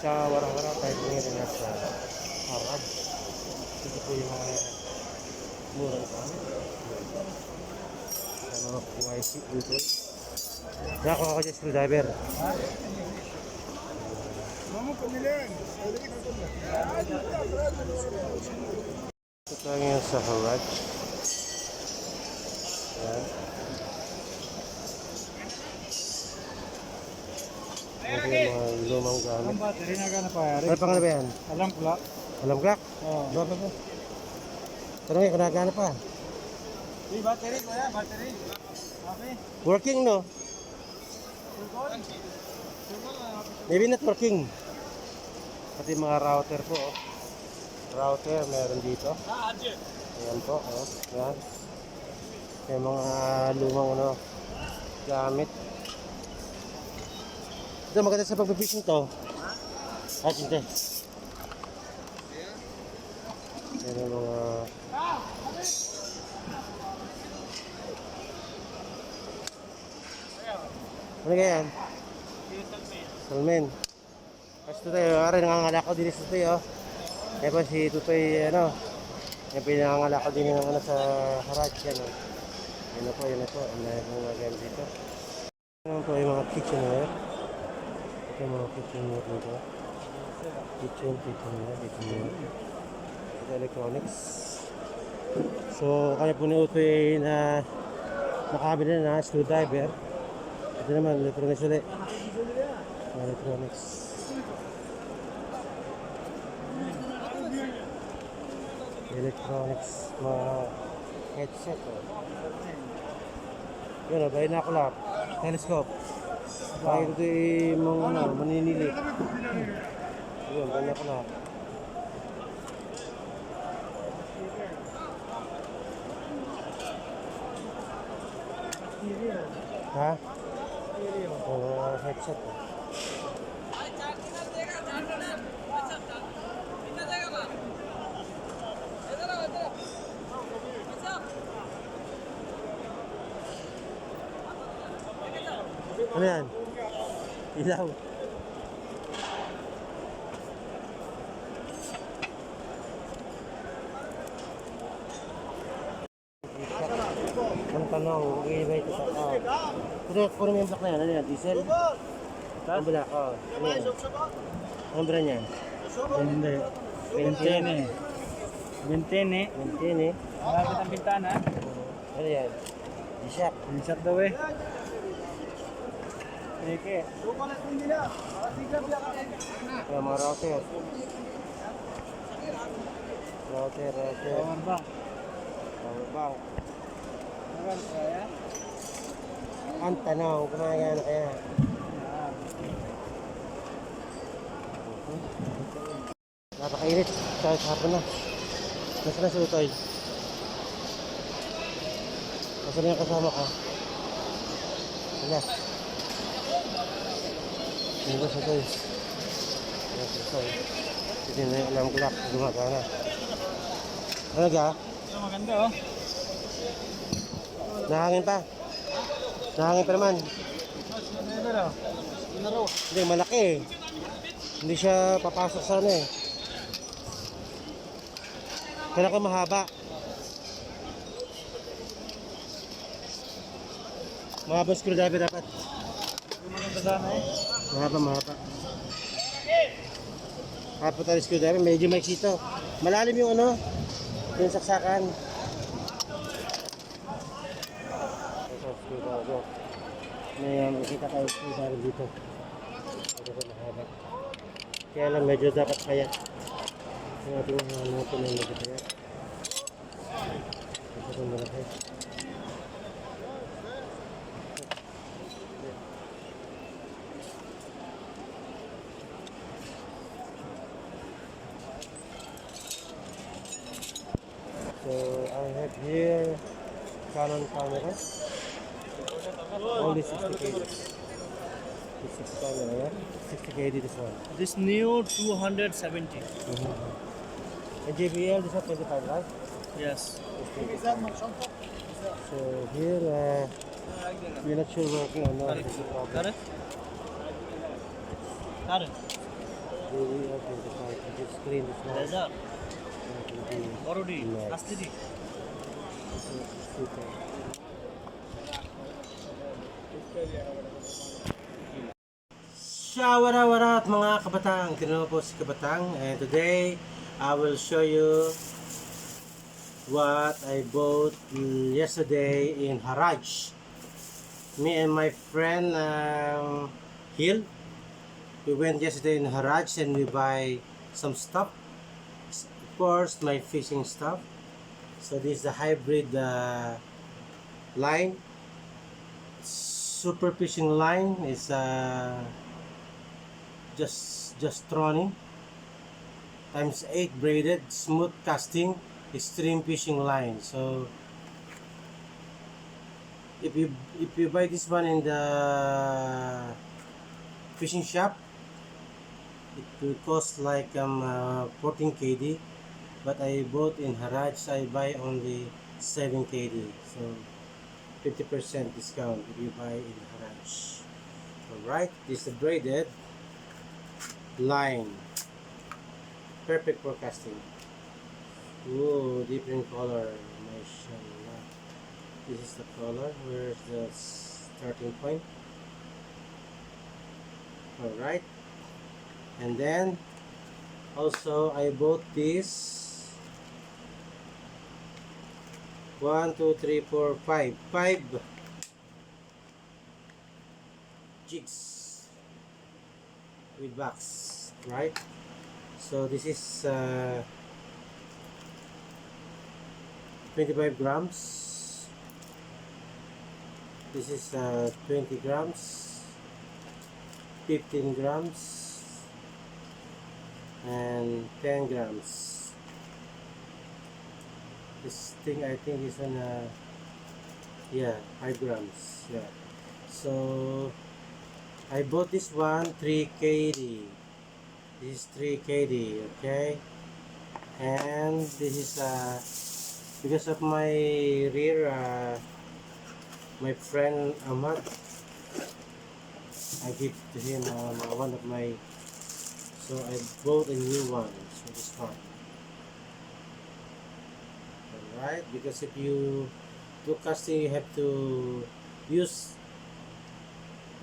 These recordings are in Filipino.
sa wara-wara tayo ngayon na sa Haraj. Ito po yung mga murang kami. Ano, YC dito. Dako ako dyan screwdriver. Ito tayo ngayon sa Haraj. Ayan. Ito yung mga lumang gamit. Ano pangalan ba yan? Alam ko lang. Alam ka? Oo. Bago ba? Tanong yung kunagana pa. Battery ko yan, battery. Okay. Working no? Maybe not working. Pati mga router po. Oh. Router meron dito. Ayan po. Oh. Ayan. Yung mga lumang ano, gamit. Ito maganda sa pagpipishing to. Ah, hindi. Yan yung mga... Ano ganyan? Salmen. Kasi Tutoy, rin nangangalakaw din si Tutoy, oh. Kaya pa si Tutoy, ano, yung pinangangalakaw din ng ano sa Haraj, yan, oh. Yan na po, yan na po. Ang lahat ng mga gamit dito. Ano po yung mga kitchenware. Ito yung mga kitchenware dito. Kitchenware. Ito electronics. So, kaya po ni Utoy na nakabili na screwdriver. Ito naman, electronics ulit. Electronics. Electronics, mga headset. Oh. Yun, binocular, telescope. Bakit ito yung mga maninilik. Yun, binocular. Ha? Headset. Ano yan? Ilaw. Ang tanong, i-iba ito sa puro may black na yan. Ano yan? Diesel? Ang black, oh. Ano yan? Ang brand yan? Hindi. Bintene. Bintene. Bintene. Malapit ang bintana. Ano yan? G-Shock. Insert daw eh. Eke. Kaya mga router. Router. Power bank. Power bank. Nagal kaya? Ang tanong, gumagana kaya? Napakainit. Kahit hapon na. Nasaan na si Utoy? Nasaan na yung kasama ka? Wala. Hindi ba si Utoy? Wala si Utoy. Hindi na yung alarm clock. Gumagana. Ano ka? Ito maganda oh. Nahangin pa. Nahangin pa naman. Hindi, malaki eh. Hindi siya papasok sa ano eh. Kailangan mahaba. Mahaba screwdriver dapat. Maganda sana eh. Mahaba. Hapa tayo screwdriver, medyo maiksi ito. Malalim yung ano, yung saksakan. Ito screwdriver. May makikita tayo screwdriver dito. Ito po mahaba. Kaya lang medyo dapat kaya. Yung ating mga ito na medyo kaya. Ito po malaki. So I have here Canon camera, only 60 kg. This is camera, yeah? 60 kg this one. This new 270. And JBL, this one 25, right? Yes. So here, we're not sure working or not. This is the problem. Got it? Really, 25. This screen is not. Desert. Borodi. Next. Astidi. Super. Shawara-wara mga kabatang. Tinanong po si Kabatang. And today, I will show you what I bought yesterday in Haraj. Me and my friend Hill, we went yesterday in Haraj and we buy some stuff. Of course, my fishing stuff. So this is the hybrid line. Super fishing line is just trolling times 8 braided smooth casting extreme fishing line. So if you buy this one in the fishing shop, it will cost like 14 kd, but I bought in Haraj, I buy only 7 kd, so 50% discount if you buy in Haraj. Alright, this is a braided line, perfect for casting. Ooh, different color, mashallah. This is the color. Where's the starting point? Alright, and then also I bought this 1 2 3 4 5 jigs with box, right? So this is 25 grams. This is 20 grams, 15 grams, and 10 grams. This thing, I think is on yeah, 5 grams. Yeah. So I bought this one 3 kd. This is 3 kd, okay? And this is because of my rear, my friend Ahmad, I give to him one of my, so I bought a new one, so this one. Alright, because if you do casting, you have to use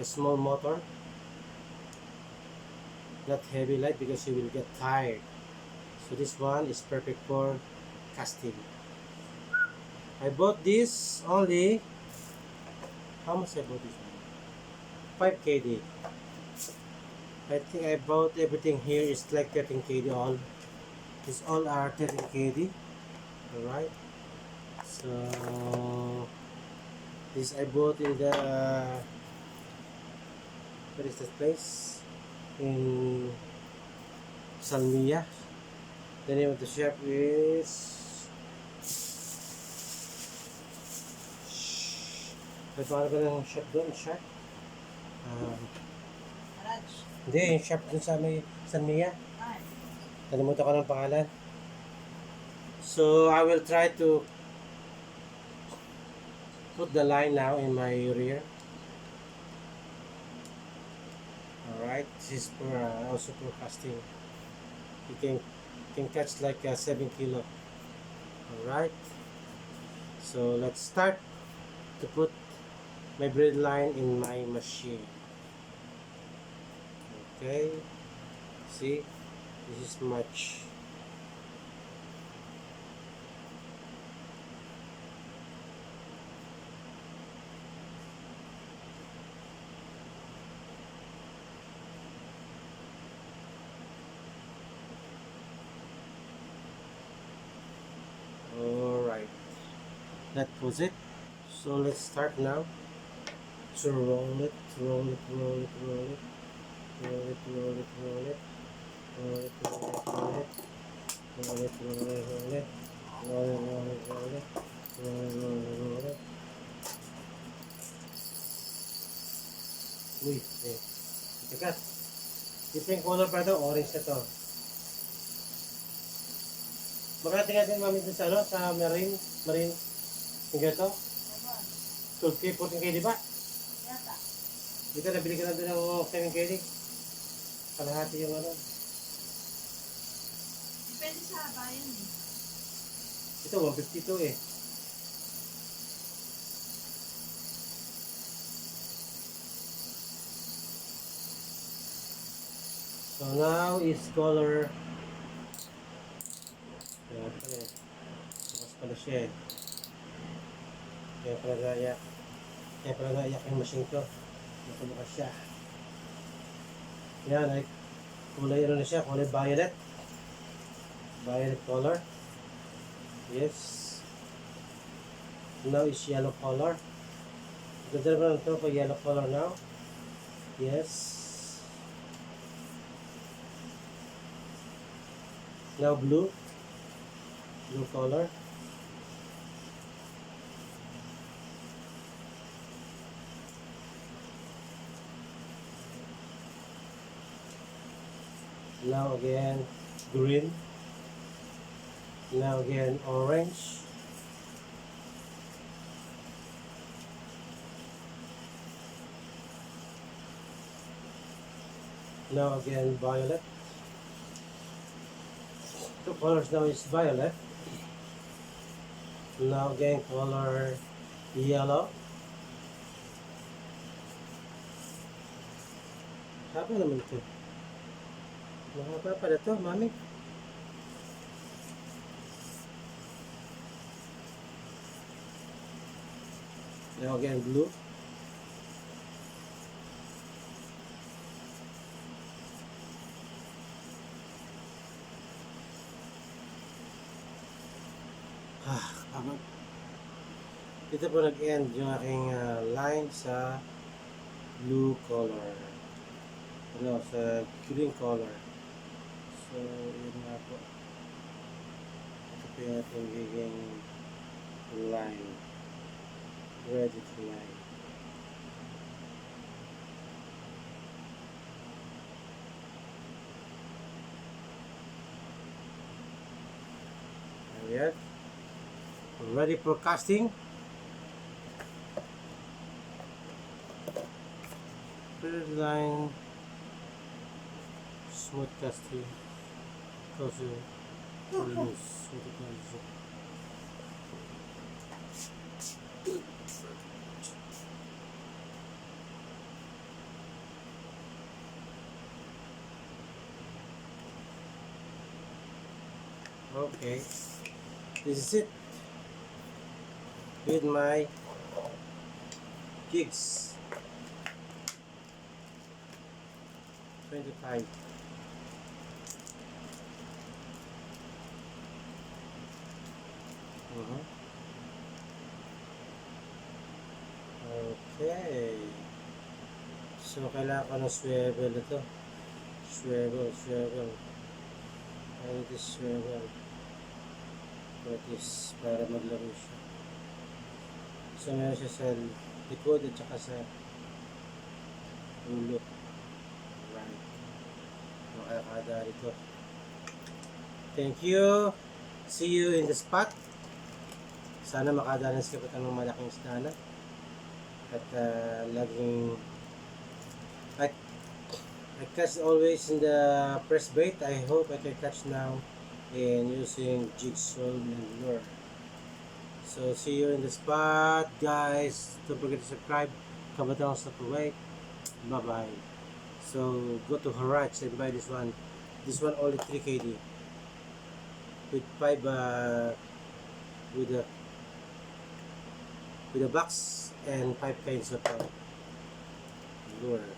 a small motor, not heavy light, because you will get tired. So this one is perfect for casting. I bought this only, how much I bought this one? 5 kd. I think I bought everything here is like 13 kd all. These all are 13 kd. Alright. So this I bought in the where is that place? In Salmiya. The name of the shop is may pangalan ko ng shop doon, shop? Haraj. Hindi, yung shop doon sa may Salmiya. Ay. Kalimutan ko ng pangalan. So I will try to put the line now in my rear. Alright, this is for also for casting. You can catch like 7 kilo. Alright, so let's start to put my braid line in my machine. Okay, see, this is much. Alright, that was it. So let's start now to roll it, roll it, roll it, roll it, roll it, roll it, roll it, roll it, roll it, roll it, roll it, roll it, roll it, roll it, roll it, roll it, roll it, roll it, roll it. Uy, eh. Teka, different color pa ito, orange na to. Makarating natin mami dun sa ano, sa marine, yung ganito. 12K, 14K, di ba? Yata. Dito nabili ka na doon ng 7K. Kalahati yung ano. Depende sa bayan eh. Ito, 152 eh. So now is color. Kaya pala eh. Bukas pala siya eh. Kaya pala naiyak yung machine ko. Bukas siya. Yan ay kulay ano na siya, kulay violet. Violet color. Yes. Now is yellow color. Ganda naman ito for yellow color now. Yes. Now blue. Blue color. Now again green. Now again orange. Now again violet. Two colors now is violet. Now again color yellow. Haba naman ito. Mahaba pala ito, mami. Now again blue. Pagod. Dito po nag-end yung aking line sa blue color. Ano, sa green color. So, yun nga po. Ito po yung ating giging line. Ready to line. Ayan. Ready for casting. Third line. Smooth casting. Also, loose. Okay, this is it with my gigs 25. Okay, so kailangan ko ng swivel ito. Swivel. I need this swivel. For this, para maglaro siya. So meron siya sa likod at saka sa ulo. Right. Makakada rito. Thank you. See you in the spot. Sana makadanas ka pa ng malaking isdana. At laging I catch always in the press bait. I hope I can catch now in using jigsaw and lure. So see you in the spot, guys. Don't forget to subscribe. Kabatang sa Kuwait. Bye bye. So go to Haraj and buy this one. This one only 3 KD with 5 with a box and 5 kinds of lure.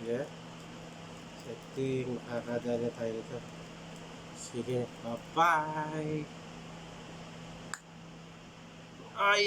Yeah. So I think makakada na tayo nito. Sige, bye-bye! Ay!